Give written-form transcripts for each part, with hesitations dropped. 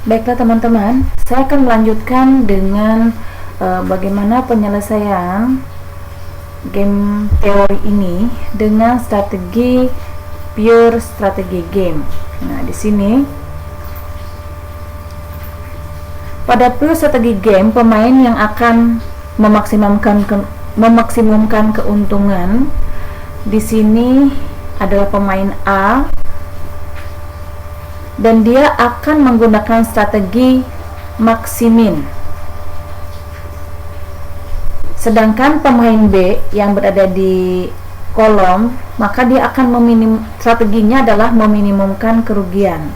Baiklah teman-teman, saya akan melanjutkan dengan bagaimana penyelesaian game teori ini dengan pure strategi game. Nah, di sini pada pure strategi game, pemain yang akan memaksimumkan keuntungan di sini adalah pemain A, dan dia akan menggunakan strategi maksimin. Sedangkan pemain B yang berada di kolom, maka dia akan strateginya adalah meminimumkan kerugian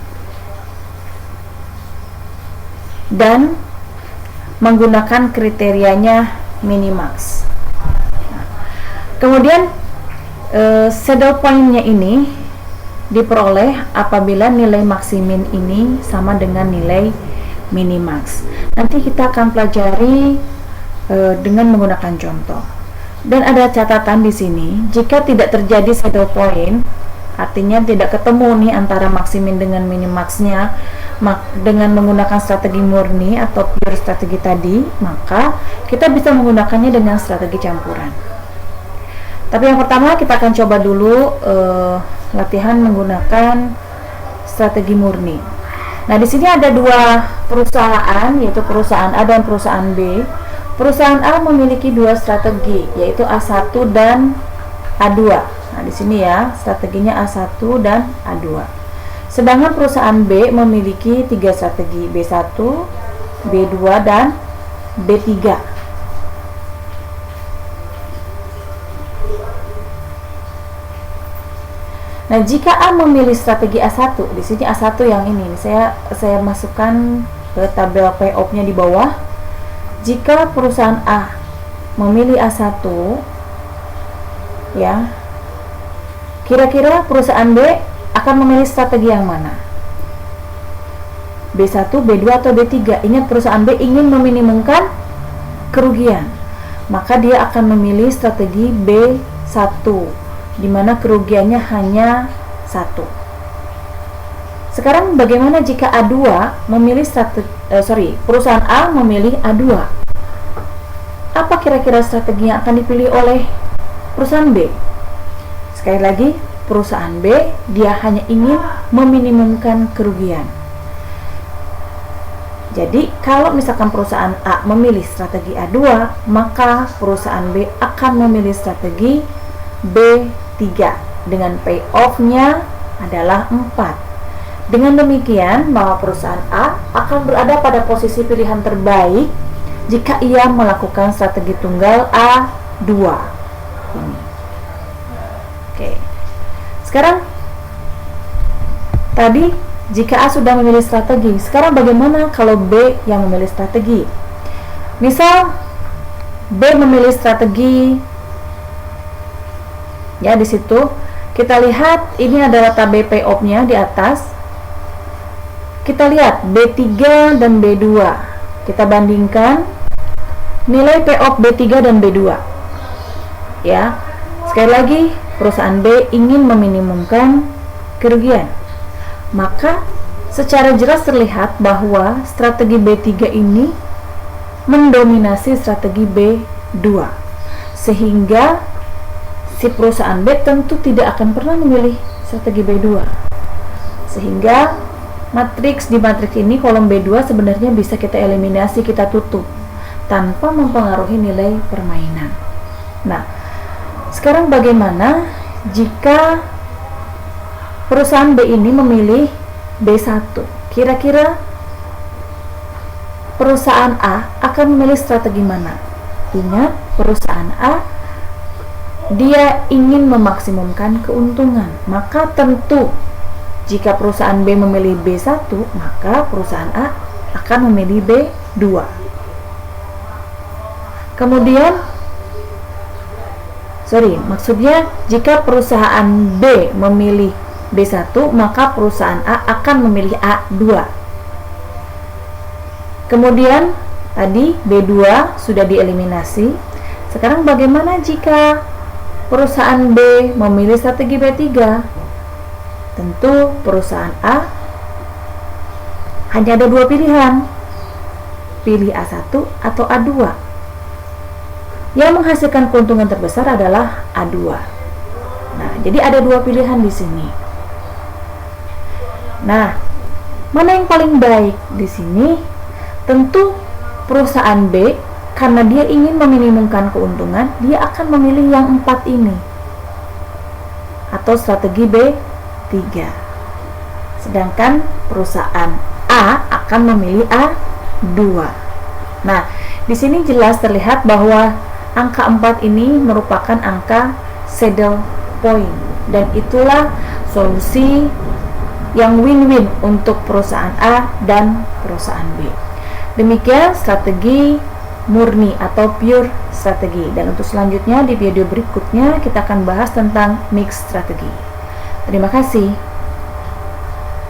dan menggunakan kriterianya minimax. Kemudian saddle point-nya ini diperoleh apabila nilai maksimin ini sama dengan nilai minimax. Nanti kita akan pelajari dengan menggunakan contoh. Dan ada catatan di sini, jika tidak terjadi saddle point, artinya tidak ketemu nih antara maksimin dengan minimaxnya dengan menggunakan strategi murni atau pure strategi tadi, maka kita bisa menggunakannya dengan strategi campuran. Tapi yang pertama kita akan coba dulu latihan menggunakan strategi murni. Nah, di sini ada dua perusahaan, yaitu perusahaan A dan perusahaan B. Perusahaan A memiliki dua strategi, yaitu A1 dan A2. Nah, di sini ya, strateginya A1 dan A2. Sedangkan perusahaan B memiliki tiga strategi, B1, B2 dan B3. Nah, jika A memilih strategi A1, di sini A1 yang ini saya masukkan ke tabel payoff-nya di bawah. Jika perusahaan A memilih A1, ya, kira-kira perusahaan B akan memilih strategi yang mana? B1, B2 atau B3? Ingat, perusahaan B ingin meminimumkan kerugian, maka dia akan memilih strategi B1, di mana kerugiannya hanya 1. Sekarang bagaimana jika A2 memilih perusahaan A memilih A2? Apa kira-kira strategi yang akan dipilih oleh perusahaan B? Sekali lagi, perusahaan B dia hanya ingin meminimumkan kerugian. Jadi kalau misalkan perusahaan A memilih strategi A2, maka perusahaan B akan memilih strategi B3 dengan payoff-nya adalah 4. Dengan demikian, bahwa perusahaan A akan berada pada posisi pilihan terbaik jika ia melakukan strategi tunggal A2 ini. Oke. Sekarang tadi jika A sudah memilih strategi, sekarang bagaimana kalau B yang memilih strategi? Misal B memilih strategi, ya, di situ kita lihat ini adalah tabel payoff-nya di atas. Kita lihat B3 dan B2. Kita bandingkan nilai payoff B3 dan B2. Ya. Sekali lagi, perusahaan B ingin meminimumkan kerugian. Maka secara jelas terlihat bahwa strategi B3 ini mendominasi strategi B2. Sehingga si perusahaan B tentu tidak akan pernah memilih strategi B2, sehingga di matriks ini kolom B2 sebenarnya bisa kita eliminasi, kita tutup tanpa mempengaruhi nilai permainan. Nah, sekarang bagaimana jika perusahaan B ini memilih B1? Kira-kira perusahaan A akan memilih strategi mana? Ingat, perusahaan A dia ingin memaksimumkan keuntungan, maka tentu jika perusahaan B memilih B1, maka perusahaan A akan memilih B2. Kemudian maksudnya jika perusahaan B memilih B1, maka perusahaan A akan memilih A2. Kemudian tadi B2 sudah dieliminasi. Sekarang bagaimana jika perusahaan B memilih strategi B3? Tentu perusahaan A hanya ada dua pilihan, pilih A1 atau A2. Yang menghasilkan keuntungan terbesar adalah A2. Nah, jadi ada dua pilihan di sini. Nah, mana yang paling baik di sini? Tentu perusahaan B, karena dia ingin meminimumkan keuntungan, dia akan memilih yang 4 ini, atau strategi B3. Sedangkan perusahaan A akan memilih A2. Nah, di sini jelas terlihat bahwa angka 4 ini merupakan angka saddle point, dan itulah solusi yang win-win untuk perusahaan A dan perusahaan B. Demikian strategi murni atau pure strategi, dan untuk selanjutnya di video berikutnya kita akan bahas tentang mix strategi. Terima kasih.